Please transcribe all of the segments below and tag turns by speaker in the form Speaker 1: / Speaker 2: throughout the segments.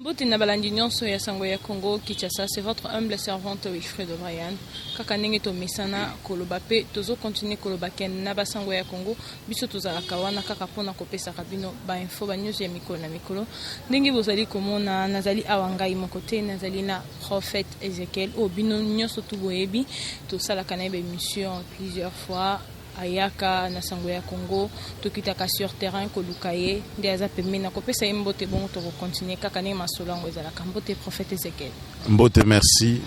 Speaker 1: Mbote na balandi nyonso ya sango ya Congo Kinshasa, c'est votre humble servante Wilfred O'Brien. Kaka ndenge to mesana koloba pe tozo continuer koloba ken na basango ya Congo biso tozalaka wana kaka pona kopesa kabino ba info ba news ya mikolo na mikolo. Ndenge bozali komona nazali awangai mokote nazali na prophète Ezekiel obino nyonso tuboyebi to sala kana ba émission plusieurs fois ayaka na sango ya Congo tokitaka sur terrain kolukaye nde aza pembe na kopesa mbote bon to continuer kaka ne masolango ezalaka mbote prophète Ezekiel.
Speaker 2: Mbote merci.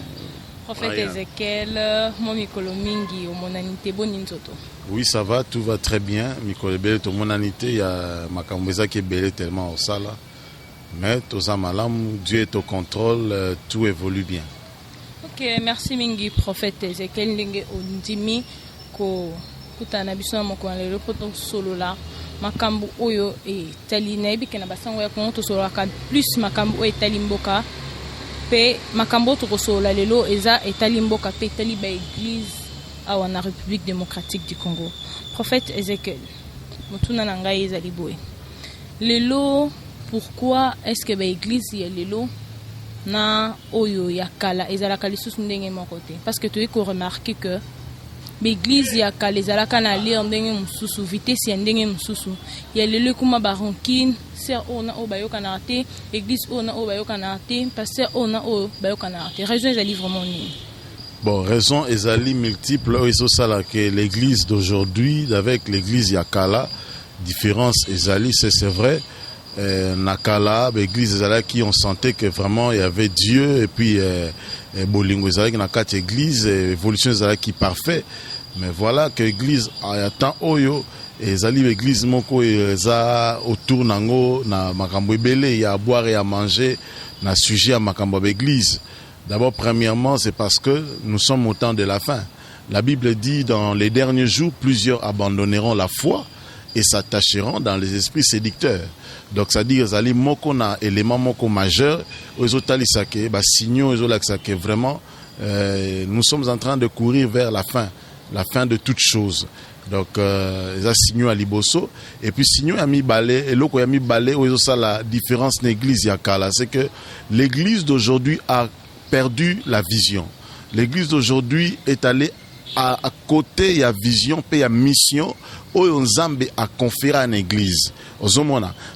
Speaker 1: Prophète Ezekiel, mon mikolo mingi o monanité boni nzoto.
Speaker 2: Oui, ça va, tout va très bien. Mikolo bele to monanité ya makambo ezaki belé tellement au sala. Mais toza malamu, Dieu est au contrôle, tout évolue bien.
Speaker 1: OK, merci mingi prophète Ezekiel ndenge ondimi ko kutana biso na moko lelo poto solo la makambo oyo e tali na ebi kena basango ya Congo to solo ka plus makambo oyo tali mboka pe makambo to solo lelo eza etali mboka pe tali ba église awa na République démocratique du Congo. Prophète Ezekiel mutuna na ngai ezali boye lelo pourquoi est-ce que ba église ya lelo na oyo ya kala ezalaka lisusu ndenge moko te parce que tu es remarquer que l'église ya kalezalaka na lire ndenge mususu vitesse ya ndenge mususu ya lelo kuma baronkine sœur ona o bayoka na te église ona o bayoka na te pasteur ona o bayoka na te raison ezali vraiment ni
Speaker 2: bon raison ezali multiple oiso sala que l'église d'aujourd'hui avec l'église ya kala différence ezali c'est vrai nakala l'église ezala qui on sentait que vraiment il y avait Dieu et puis bolingo ezala qui na kati église évolution ezala qui parfait. Mais voilà que l'église a tant oyo ezali l'église moko eza autour nango na makambo ebele ya boire et à manger na sujet à makambo d'église. D'abord premièrement c'est parce que nous sommes au temps de la fin. La Bible dit dans les derniers jours plusieurs abandonneront la foi et s'attacheront dans les esprits séducteurs. Donc ça dit ezali moko na élément moko majeur ozotali sake ba signaux ezolakisake vraiment nous sommes en train de courir vers la fin de toute chose. Donc eza signaux à liboso et puis signaux ya mibale eloko ya mibale ozo ça la différence l'église ya kala c'est que l'église d'aujourd'hui a perdu la vision. L'église d'aujourd'hui est allée à côté ya vision pe ya mission oyo Nzambe a conféré à l'église.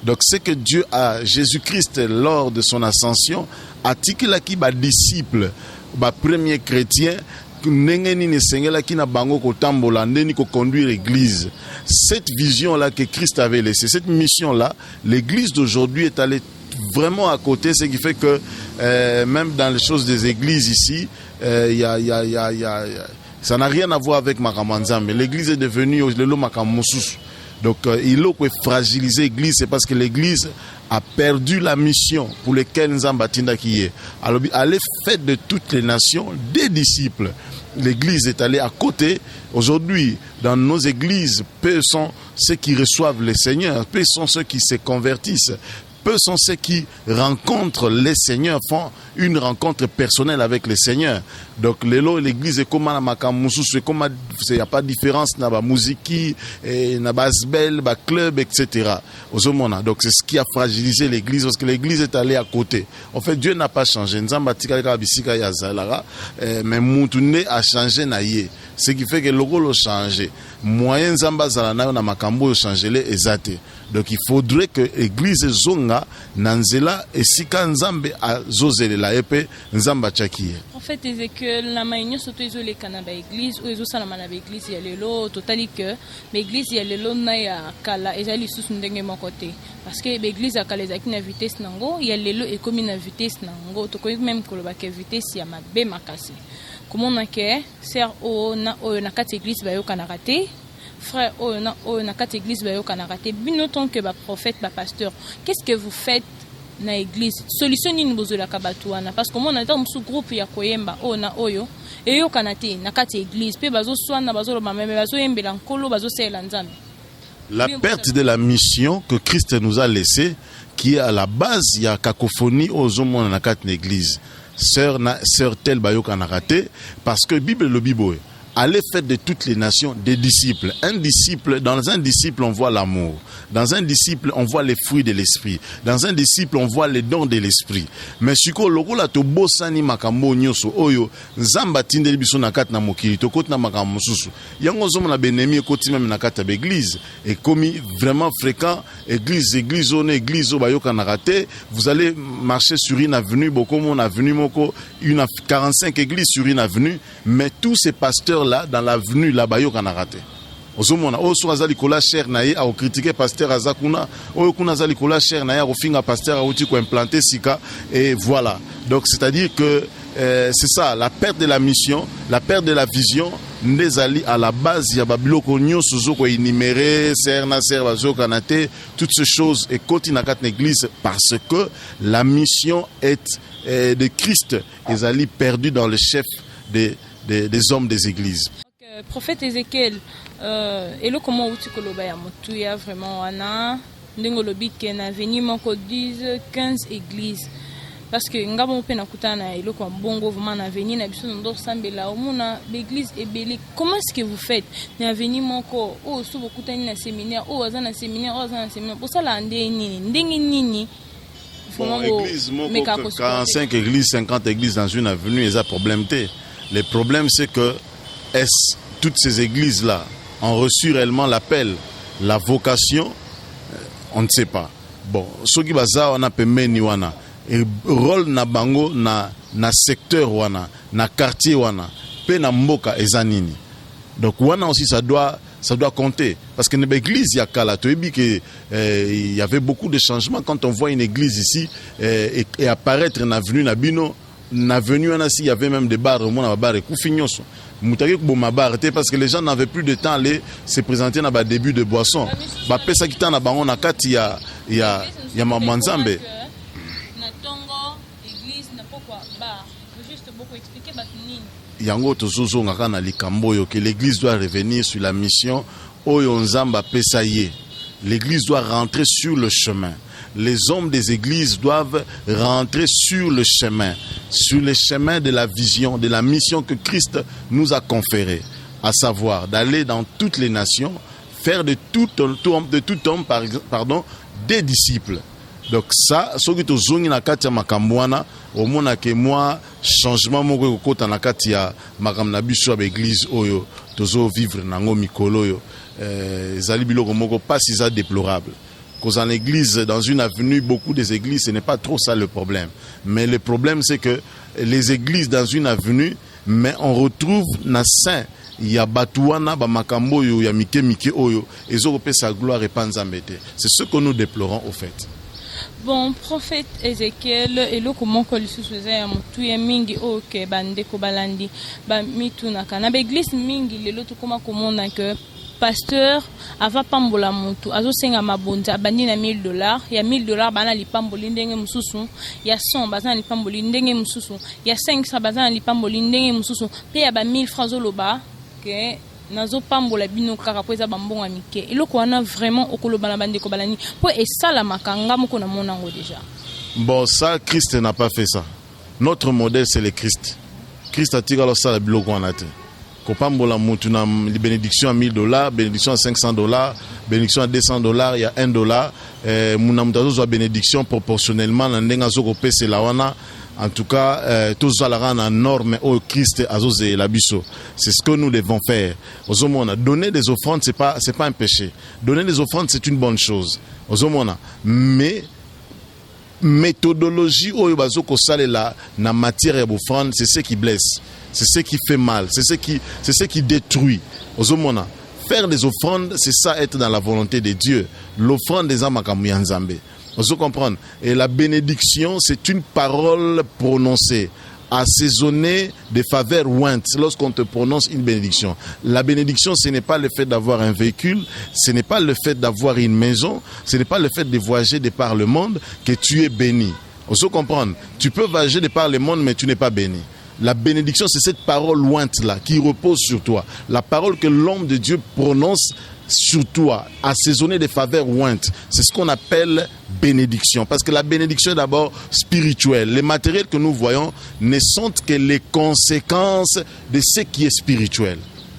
Speaker 2: Donc c'est que Dieu a Jésus-Christ lors de son ascension a tikilaki ba disciples ba premier chrétien ndenge ni sengela ki na bango ko tambola ndeni ko conduire l'église. Cette vision là que Christ avait laissée, cette mission là, l'église d'aujourd'hui est allée vraiment à côté, ce qui fait que même dans les choses des églises ici, ça n'a rien à voir avec Makamanza, mais l'église est devenue le Makamosus. Donc il faut fragiliser l'église, c'est parce que l'église a perdu la mission pour laquelle Nzamba Tinda qui est. Alors allez faites de toutes les nations des disciples. L'église est allée à côté. Aujourd'hui, dans nos églises, peu sont ceux qui reçoivent le Seigneur, peu sont ceux qui se convertissent. Peu sont ceux qui rencontrent les seigneurs, font une rencontre personnelle avec les seigneurs. Donc l'église est comme la makamusu, c'est comme il n'y a pas de différence dans la musique, dans la basbel, dans club, etc. Donc c'est ce qui a fragilisé l'église parce que l'église est allée à côté. En fait, Dieu n'a pas changé. Mais Moutoune a changé naïe. Ce qui fait que le rôle a changé. Moyen Zamba Zalana na makambo a changé les exaté. Donc il faudrait que l'église zonga nanzela esika Nzambe azozelela epe Nzamba chakie.
Speaker 1: En fait Ezekiel la maïnyo soto izole kana ba église ou ezosala na ba église ya lelo totali que l'église ya lelo na ya kala ezali susu ndenge moko te parce que l'église ya kala ezaki na vitesse nango ya lelo ekomi na vitesse nango tokoki même koloba ke vitesse ya mabe makasi. Comment on a que sœur o na kati église bayoka na raté frère o na kati église bayoka na raté bino tant que ba prophète ba pasteur qu'est-ce que vous faites na église solution ni bozola kabatuana parce que on a dans ce groupe ya koyemba o na oyo eyoka na te na kati église pe bazo swana bazo ba meme bazo yembela nkolo bazo sela Nzambe.
Speaker 2: La perte de la mission que Christ nous a laissée qui est à la base il y a cacophonie aux hommes na kati l'église. Sœur tel bayoka na raté parce que Bible le Bible allez faire de toutes les nations des disciples. Dans un disciple, on voit l'amour. Dans un disciple, on voit les fruits de l'esprit. Dans un disciple, on voit les dons de l'esprit. Mais siko lokola to bosani makambo nyoso oyo nzamba tindeli biso na kati na mokili to koti na makambo mosusu. Yango zomo na benemi koti même na kati ya église et commis vraiment fréquent église on église bayoka na raté. Vous allez marcher sur une avenue bokomo na avenue moko une 45 églises sur une avenue, mais tous ces pasteurs là dans l'avenue là bayoka na raté. Ozomona oso azali kola cher na ye a critiquer pasteur azakuna oyo kuna azali kola cher na ye a finga pasteur a outi ko implanter sika et voilà. Donc c'est-à-dire que c'est ça, la perte de la mission, la perte de la vision ndezali à la base ya babiloko nyonso zoko énuméré serna ser bazo kanate toutes ces choses et koti na kat l'église parce que la mission est de Christ ezali perdu dans le chef des hommes des églises.
Speaker 1: Prophète Ézéchiel, et le comment tu koloba ya motuya vraiment wana ndingo lobi ke na veni moko 10 15 églises parce que ngabo pe na kutana ilo kwa bongo vraiment na veni na biso ndo sambela omuna l'église ebeli. Comment est-ce que vous faites na veni moko o so bokutani na séminaire o azana séminaire o azana séminaire pour ça la ndeni ndingi nini
Speaker 2: bon, église moko 45 églises 50 églises dans une avenue et ça problème té. Le problème c'est que est-ce toutes ces églises-là ont reçu réellement l'appel, la vocation, on ne sait pas. Bon, ce qui baza on a pemeni wana et rôle na bango na secteur wana, na quartier wana, pe na mboka ezanini. Donc wana aussi ça doit compter parce que dans l'église il y a kala to ebi que il y avait beaucoup de changements quand on voit une église ici et apparaître na avenue na bino na venue wana si il y avait même des bars au monde bar et kufinyoso. Parce que les gens n'avaient plus de temps à aller se présenter dans le début de boisson. Pesa kita na bango na kati ya mamanzambe. Yango tozozo ngaka na likambo yo que l'église doit revenir sur la mission oyo nzamba pesa ye. L'église doit rentrer sur le chemin. Les hommes des églises doivent rentrer sur le chemin de la vision, de la mission que Christ nous a conférée, à savoir d'aller dans toutes les nations, faire de tout homme, des disciples. Donc ça, ce qui est zongi na kati ya makambwana, au mona ke moi changement moko kokota na kati ya makamna biso ya église oyo tozo vivre nango mikolo yo ezali biloko moko pas si ça déplorable. Cause en église, dans une avenue, beaucoup des églises, ce n'est pas trop ça le problème. Mais le problème, c'est que les églises dans une avenue, mais on retrouve na saint, il y a Batouana, Bamakambo, il y a Mike Oyo, et Zorope sa gloire et Panzambete. C'est ce que nous déplorons au fait.
Speaker 1: Bon, prophète Ézéchiel, et le comment que le sous-faisait à Moutuye Mingi, ok, bande Kobalandi, Mitunaka. Na l'église Mingi, le loto comment que pasteur ava pambola mutu azosenga mabonza abandi na $1000 ya $1000 bana lipamboli ndenge mususu ya 100 bazana lipamboli ndenge mususu ya 500 bazana lipamboli ndenge mususu pe ya ba 1000 francs zoloba ke nazo pambola bino kaka poeza bambonga mike eloko wana vraiment okoloba na bande ko balani po esala makanga moko na monango déjà.
Speaker 2: Bon, ça Christ n'a pas fait ça. Notre modèle c'est le Christ. Christ a tiré alors ça la biloko wana te. Kopambola mutu na bénédiction à $1000, bénédiction à $500, bénédiction à $200, il y a $1. Muna mutazo bénédiction proportionnellement na ndenga zoko pese la wana. En tout cas, tout ça la rend en norme au Christ azose la biso. C'est ce que nous devons faire. Ozomona, donner des offrandes c'est pas un péché. Donner des offrandes c'est une bonne chose. Ozomona, mais méthodologie oyo bazoko salela na matière ya offrande, c'est ce qui blesse. C'est ce qui fait mal, c'est ce qui détruit. Ozomona, faire des offrandes, c'est ça être dans la volonté de Dieu. L'offrande des amakamuya nzambe. Vous comprenez? Et la bénédiction, c'est une parole prononcée, assaisonnée de faveurs ointes lorsqu'on te prononce une bénédiction. La bénédiction, ce n'est pas le fait d'avoir un véhicule, ce n'est pas le fait d'avoir une maison, ce n'est pas le fait de voyager de par le monde que tu es béni. Vous comprenez? Tu peux voyager de par le monde, mais tu n'es pas béni. La bénédiction, c'est cette parole ointe-là qui repose sur toi. La parole que l'homme de Dieu prononce sur toi, assaisonnée de faveurs ointes. C'est ce qu'on appelle bénédiction. Parce que la bénédiction est d'abord spirituelle. Les matériels que nous voyons ne sont que les conséquences de ce qui est spirituel.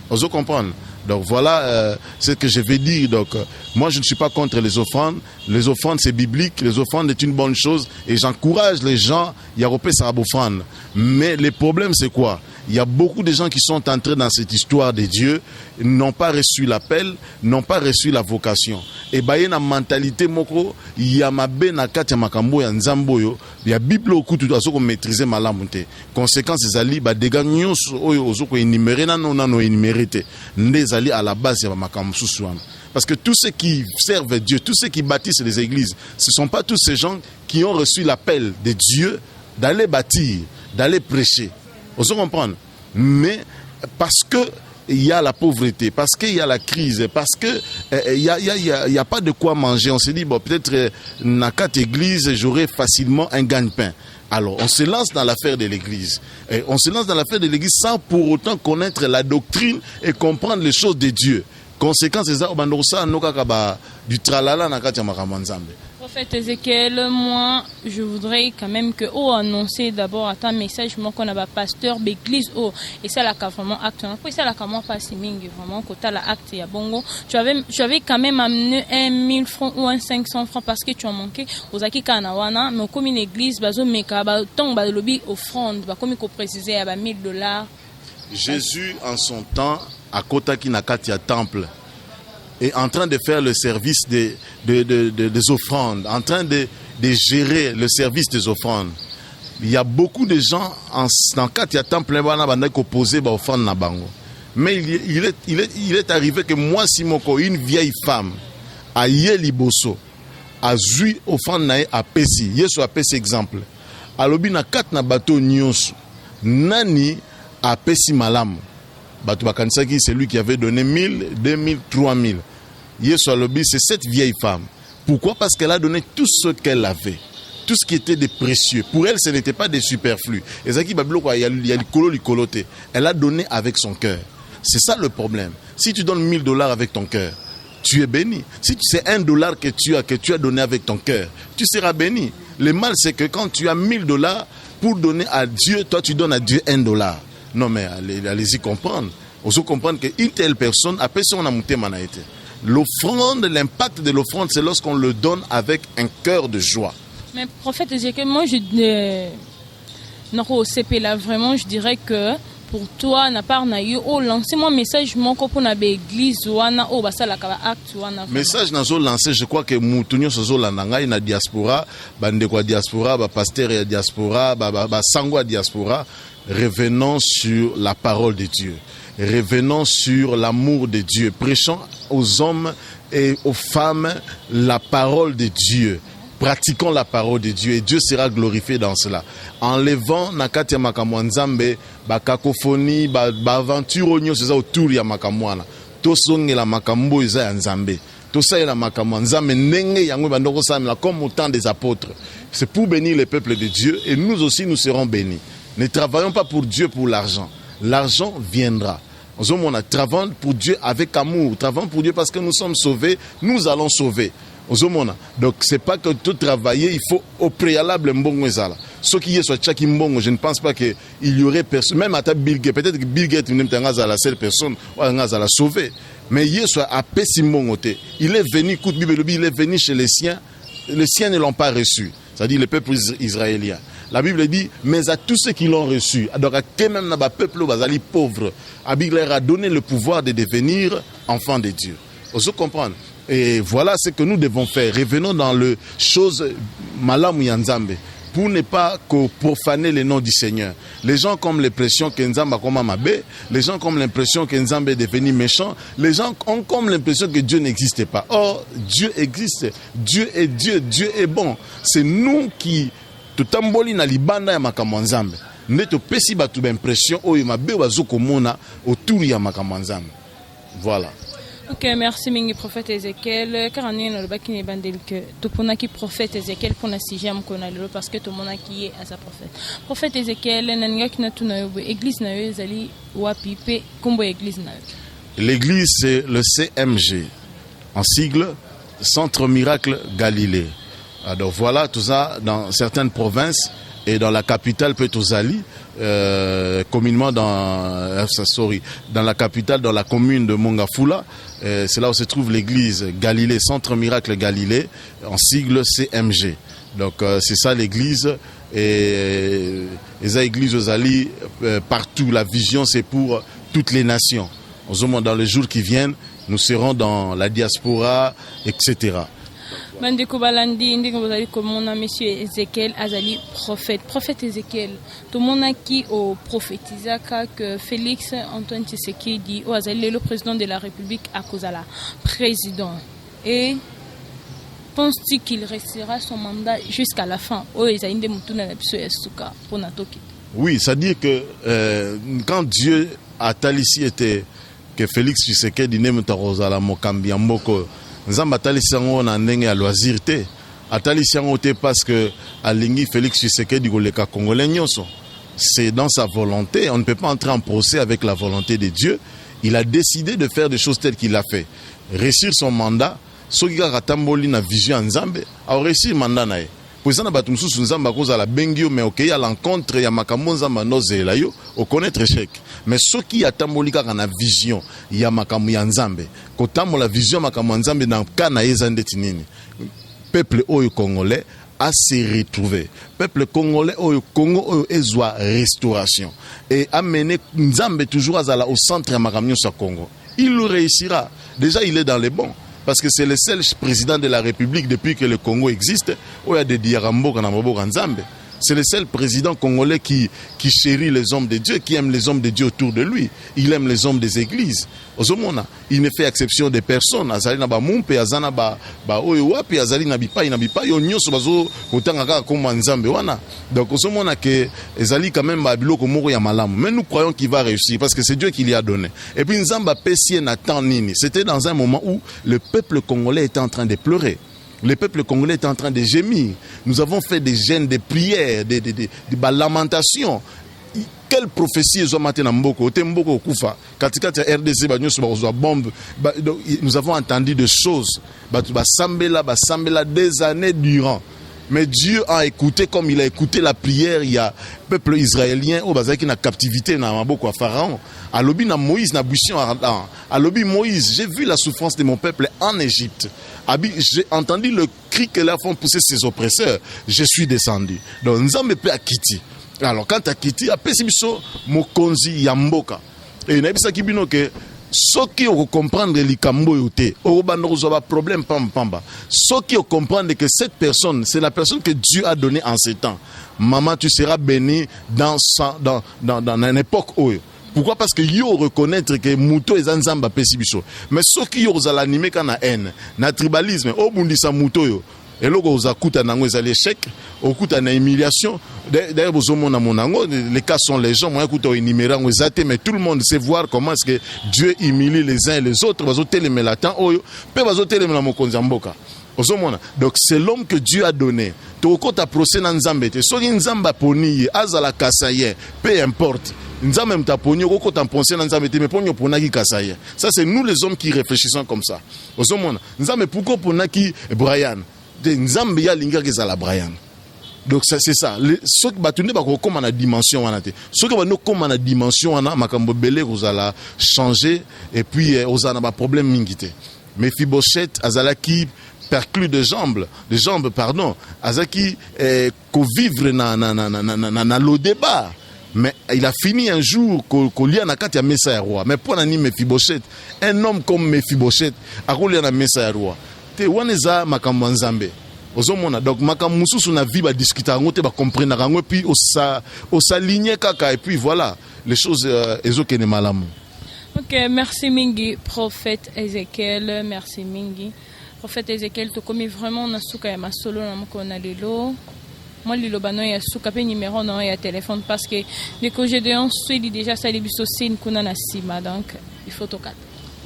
Speaker 2: Vous comprenez? Donc voilà ce que je vais dire. Donc moi je ne suis pas contre les offrandes. Les offrandes c'est biblique, les offrandes est une bonne chose et j'encourage les gens à repérer sa offrande. Mais le problème c'est quoi? Il y a beaucoup de gens qui sont entrés dans cette histoire de Dieu, n'ont pas reçu l'appel, n'ont pas reçu la vocation. Et bah, il y a une mentalité moko, il y a ma ben à katia makambo ya nzamboyo, il y a Bible au couteau à ce qu'on maîtrise malamunte. Conséquence des alliés, bah des gagnants aux autres énumérés, non énumérés, les alliés à la base il y a makambo sousouane. Parce que tous ceux qui servent Dieu, tous ceux qui bâtissent les églises, ce ne sont pas tous ces gens qui ont reçu l'appel de Dieu d'aller bâtir, d'aller prêcher. Vous comprenez? Mais parce que il y a la pauvreté, parce qu'il y a la crise, parce que il y a pas de quoi manger, on se dit bon peut-être dans 4 églises j'aurai facilement un gagne-pain. Alors on se lance dans l'affaire de l'église. Et on se lance dans l'affaire de l'église sans pour autant connaître la doctrine et comprendre les choses de Dieu. Conséquence c'est ça du tralala na kati ya makambo nzambe.
Speaker 1: Prophète Ézéchiel, moi, je voudrais quand même que annoncer d'abord à ta message, moi qu'on a un pasteur d'église, et ça là vraiment acte. Après ça là comment pas si mingi vraiment quand t'as la acte ya bongo. Tu avais quand même amené 1000 francs ou 500 francs parce que tu as manqué aux aki kanawana, mais comme une église bazo meka ba tong ba lobby offrande, ba comme il faut préciser à $1000.
Speaker 2: Jésus en son temps à Kotaki Nakati à temple est en train de faire le service des offrandes, en train de gérer le service des offrandes. Il y a beaucoup de gens dans Katia Temple qui opposent aux offrandes na bango. Mais il est arrivé que moi, Simoko, une vieille femme, à Yeliboso, a zui offrande na a Pessi. Yesu a Pessi exemple. A lobi na kat na bateau nyonso. Nani a Pessi malam. Bateau bakanisaki, c'est lui qui avait donné 1000, 2000, 3000. Yesu Alobi, c'est cette vieille femme. Pourquoi? Parce qu'elle a donné tout ce qu'elle avait. Tout ce qui était de précieux. Pour elle, ce n'était pas des superflus. Elle a donné avec son cœur. C'est ça le problème. Si tu donnes $1000 avec ton cœur, tu es béni. Si c'est $1 que tu as donné avec ton cœur, tu seras béni. Le mal, c'est que quand tu as $1000 pour donner à Dieu, toi, tu donnes à Dieu $1. Non, mais allez-y comprendre. On se comprendre qu'une telle personne, après ça, on a monté manaïté. L'offrande, l'impact de l'offrande, c'est lorsqu'on le donne avec un cœur de joie.
Speaker 1: Mais prophète Ézéchiel, moi vraiment, je dirais que pour toi, na part na yo, lancez-moi un message mon pour na église wana basa la acte wana.
Speaker 2: Message nazo lancé, je crois que mutunyo sozo lananga na diaspora, bande kwa diaspora, ba pasteur ya diaspora, ba sangwa diaspora, revenons sur la parole de Dieu. Revenons sur l'amour de Dieu. Prêchons aux hommes et aux femmes la parole de Dieu. Pratiquons la parole de Dieu et Dieu sera glorifié dans cela. Enlevant nakati ya makambo nzambe, ba cacophonie, ba aventure onyo c'est ça autour ya makamwana. Tosongela makambo eza ya nzambe. Tosayela makambo nzambe ndenge yango bandoko samela comme au temps des apôtres. C'est pour bénir le peuple de Dieu et nous aussi nous serons bénis. Ne travaillons pas pour Dieu pour l'argent. L'argent viendra. On travaille pour Dieu avec amour. Travaillons pour Dieu parce que nous sommes sauvés. Nous allons sauver. Donc c'est pas que tout travailler, il faut au préalable mbongo ezala. Ce qui est sur chaque mbongo, je ne pense pas qu'il y aurait personne, même à Bill Gates, peut-être que Bill Gates n'est pas la seule personne ou à la sauver. Mais il est à Pessimon. Il est venu, écoute Bible, il est venu chez les siens ne l'ont pas reçu. C'est-à-dire le peuple israélien. La Bible dit, mais à tous ceux qui l'ont reçu, donc à quel même peuple pauvre, la Bible leur a donné le pouvoir de devenir enfants de Dieu. Vous comprenez? Et voilà ce que nous devons faire. Revenons dans le chose malamu yanzambe pour ne pas profaner le nom du Seigneur. Les gens ont l'impression que Nzamba comme Mabé, les gens ont l'impression que Nzamba est devenu méchant, les gens ont comme l'impression que Dieu n'existe pas. Or, Dieu existe. Dieu est Dieu, Dieu est bon. C'est nous qui tutamboli na libanda ya makambo nzambe. Neto pesi batu ba impression oyo mabe bazokomona autour ya makambo nzambe. Voilà.
Speaker 1: Ok, merci mingi prophète Ézéchiel. Car on est dans le bac qui n'est pas que tout pour qui prophète Ézéchiel pour na sixième qu'on a le parce que tout le monde qui est à sa prophète. Prophète Ézéchiel, n'anga qui n'a tout na église na yo zali wapi pe kombo église na.
Speaker 2: L'église c'est le CMG en sigle Centre Miracle Galilée. Alors voilà tout ça dans certaines provinces et dans la capitale Petozali, communément dans la capitale, dans la commune de Mongafula. C'est là où se trouve l'église Galilée, Centre Miracle Galilée, en sigle CMG. Donc c'est ça l'église. Et les églises Ozali, partout, la vision c'est pour toutes les nations. Dans les jours qui viennent, nous serons dans la diaspora, etc.
Speaker 1: Bandeko balandi ndenge bozali komona monsieur Ezekiel azali prophète Ezekiel tout monde qui au prophétisaka que Félix Antoine Tshisekedi o azali le président de la République à Kozala président et pense-t-il qu'il restera son mandat jusqu'à la fin o ezali nde mutuna na biso ya suka pona toki. Oui,
Speaker 2: ça dit que quand Dieu a talissi était que Félix Tshisekedi ne mutakozala mokambi mboko Nzamba atalisi yango na ndenge ya loisir te. Atalisi yango te parce que alingi Félix Tshisekedi koleka congolais nyonso. C'est dans sa volonté. On ne peut pas entrer en procès avec la volonté de Dieu. Il a décidé de faire des choses telles qu'il a fait. Réussir son mandat, soki kaka tamboli na vision Nzambe, a réussir mandat na ye. Pour ça na bato mususu Nzamba kozala bengio mais OK à l'encontre ya makambo Nzamba nozela yo, o connaître échec. Mais soki atamboli kaka na vision ya makambo ya Nzambe, kotambola vision makambo ya Nzambe na kana ezandeti nini. Peuple oyo congolais à se retrouver. Peuple congolais oyo Congo oyo ezwa restauration et amener Nzambe toujours azala au centre ya makambo sa Congo. Il le réussira. Déjà il est dans les bons. Parce que c'est le seul président de la République depuis que le Congo existe où il y a des Diarambo Nzambe. C'est le seul président congolais qui chérit les hommes de Dieu, qui aime les hommes de Dieu autour de lui. Il aime les hommes des églises. Il ne fait exception des personnes. Azali na ba mumpe azana ba oyo wapi azali na bipa yo nyoso bazo kotanga kaka koma Nzambe wana. Donc ozomona que ezali quand même ba biloko moko ya malamu. Mais nous croyons qu'il va réussir parce que c'est Dieu qui lui a donné. Et puis Nzamba pesie na temps nini. C'était dans un moment où le peuple congolais était en train de pleurer. Le peuple congolais est en train de gémir. Nous avons fait des jeûnes, des prières, des lamentations. Quelle prophétie ils ont maintenant Mboko, Mboko Kufa, katikati RDC bombe. Nous avons entendu des choses. Basambela des années durant. Mais Dieu a écouté comme il a écouté la prière. Il y a peuple israélien au Bazaki na captivité na Maboko à Pharaon. À l'obi na Moïse na buisson à l'obi Moïse, j'ai vu la souffrance de mon peuple en Égypte. J'ai entendu le cri que là font pousser ses oppresseurs. Je suis descendu. Donc Nzambe pe akiti. Alors quand akiti a pesibiso mokonzi yamboka. Et nabisa kibino que soki o comprendre likambo yote o bando zoba problème pamba. Soki o comprendre que cette personne, c'est la personne que Dieu a donnée en ces temps. Maman, tu seras béni dans une époque où. Pourquoi? Parce que yo reconnaître que muto est Nzamba pesibiso. Mais ce qui yo za l'animer kana haine, na tribalisme, o bundisa muto yo. Et là oza kuta nango ezali échec, okuta na humiliation. D'ailleurs bozomo na monango, les cas sont les gens, moi kuta énumérer ngo ezate mais tout le monde sait voir comment est-ce que Dieu humilie les uns et les autres, bazo telemela temps oyo, pe bazo telemela mokonzi mboka. Donc c'est l'homme que Dieu a donné. Tokota procès na Nzambe te. Soki Nzamba poni azala kasaye, peu importe. Nzambe mtaponi oko tamponcer na Nzambe te mais ponyo ponaki kasaye. Ça c'est nous les hommes qui réfléchissons comme ça. Ozomona. Nzambe pourquoi ponaki Brian? De Nzambe ya linga ke zala Brian. Donc c'est ça. Ceux qui battent pas comme na dimension wana te. Ceux qui battent comme na dimension wana makambo belé kozala changer et puis ozana ba problème mingité. Mais Mephibosheth azalaki perclus de jambes, Azaki ko vivre na lo débat. Mais il a fini un jour qu'on lia na kati ya mesa ya roi. Mais pour nani Mephibosheth, un homme comme Mephibosheth, akolia na mesa ya roi. Te waneza makambo Nzambe. Ozomona donc makambo mususu na vie ba discuter ngote ba comprendre ngo puis osaligner kaka et puis voilà, les choses ezokene malamu.
Speaker 1: OK, merci mingi prophète Ezekiel, merci mingi. Prophète Ezekiel to komi vraiment na suka ya masolo na moko na lelo. Moi lilo bano ya suka pe numéro na ya téléphone parce que dès que j'ai dit déjà ça les biso sin kuna na sima donc il faut tokat.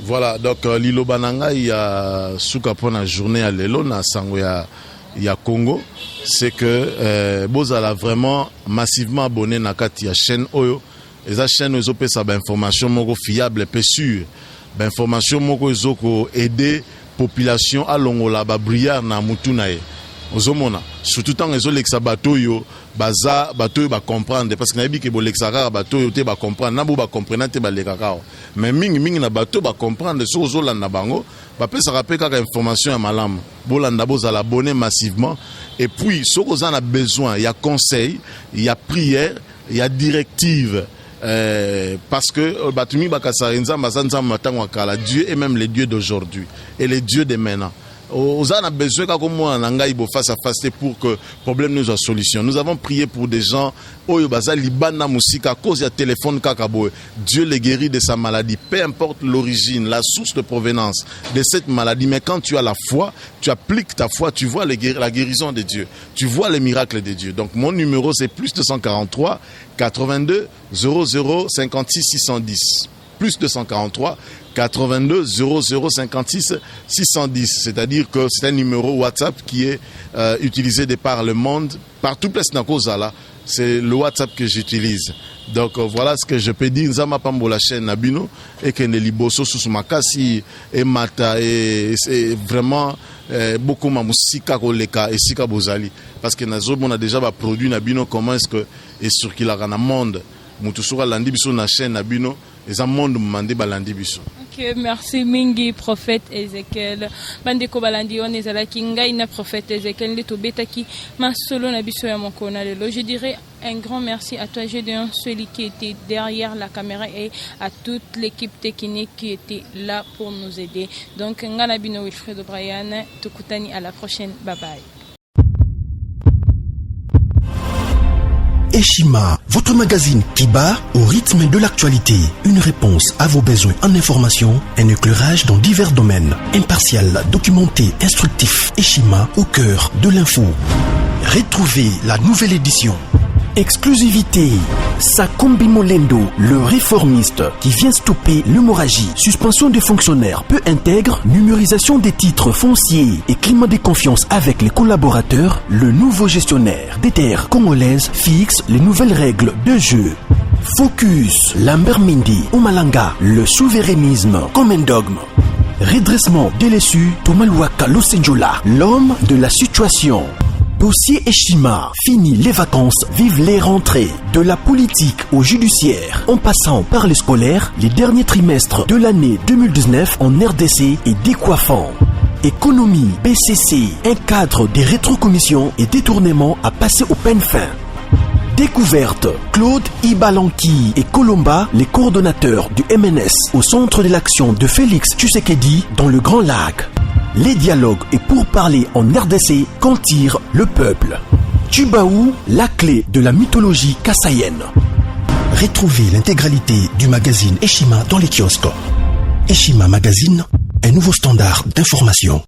Speaker 2: Voilà, donc lilo bananga ya suka pona journée à lelo na sango ya Congo, c'est que bozala vraiment massivement abonné na kati ya chaîne oyo. Et la chaîne oyo pesa ba information moko fiable pe sûr. Ba information moko ezoko aider population à longola ba brillard na mutunae. ozomona surtout tant ezolekisa bato yo baza bato yo ba comprendre parce que nayebi ke bolekisa kaka bato yo te ba comprendre na bo ba comprendre te ba lekaka mais mingi na bato ba comprendre so ozolanda bango ba pesa pe kaka information ya malamu bolanda bozala abonné massivement et puis so oza na besoin il y a conseil il y a prière il y a directive parce que batumi bakasarenza mazanza matango akala Dieu et même les dieux d'aujourd'hui et les dieux de maintenant. On a besoin face à face pour que le problème nous soit solution. Nous avons prié pour des gens à cause du téléphone kakaboe. Dieu les guérit de sa maladie, peu importe l'origine, la source de provenance de cette maladie. Mais quand tu as la foi, tu appliques ta foi, tu vois la guérison de Dieu, tu vois les miracles de Dieu. Donc mon numéro c'est plus 243 82 00 56 610. Plus 243 82 00 56 610, c'est-à-dire que c'est un numéro WhatsApp qui est utilisé de par le monde, partout là, c'est le WhatsApp que j'utilise. Donc voilà ce que je peux dire. Zama pambo la chaîne Nabino et que Neliboso sous makasi et mata et c'est vraiment beaucoup ma musika koleka et sika bozali parce que nazo on a déjà ba produit Nabino comment est-ce que et sur qui la rana monde mutusura landi biso na chaîne Nabino et ça monde mandé balandi biso.
Speaker 1: Ok, merci mingi prophète Ezekiel. Bandeko balandi on ezala kinga ina prophète Ezekiel le tobetaki masolo na biso ya mokona lelo. Je dirais un grand merci à toi Gédéon, celui qui était derrière la caméra et à toute l'équipe technique qui était là pour nous aider. Donc ngana bino Wilfred O'Brien, tukutani à la prochaine. Bye bye.
Speaker 3: Eshima, votre magazine qui bat au rythme de l'actualité. Une réponse à vos besoins en information, un éclairage dans divers domaines. Impartial, documenté, instructif. Eshima au cœur de l'info. Retrouvez la nouvelle édition. Exclusivité. Sakombi Molendo, le réformiste qui vient stopper l'hémorragie, suspension des fonctionnaires peu intègre, numérisation des titres fonciers et climat de confiance avec les collaborateurs, le nouveau gestionnaire des terres congolaises fixe les nouvelles règles de jeu. Focus, Lambert Mindi, Omalanga, le souverainisme comme un dogme. Redressement délaissé, Tomaluaka Losenjola, l'homme de la situation. Dossier Eshima, fini les vacances, vive les rentrées. De la politique au judiciaire, en passant par les scolaires, les derniers trimestres de l'année 2019 en RDC est décoiffant. Économie, BCC, un cadre des rétrocommissions et détournements à passer au peine fin. Découverte, Claude Ibalanki et Colomba, les coordonnateurs du MNS au centre de l'action de Félix Tshisekedi dans le Grand Lac. Les dialogues et pourparlers en RDC qu'en tire le peuple. Tubaou, la clé de la mythologie kassaïenne. Retrouvez l'intégralité du magazine Eshima dans les kiosques. Eshima Magazine, un nouveau standard d'information.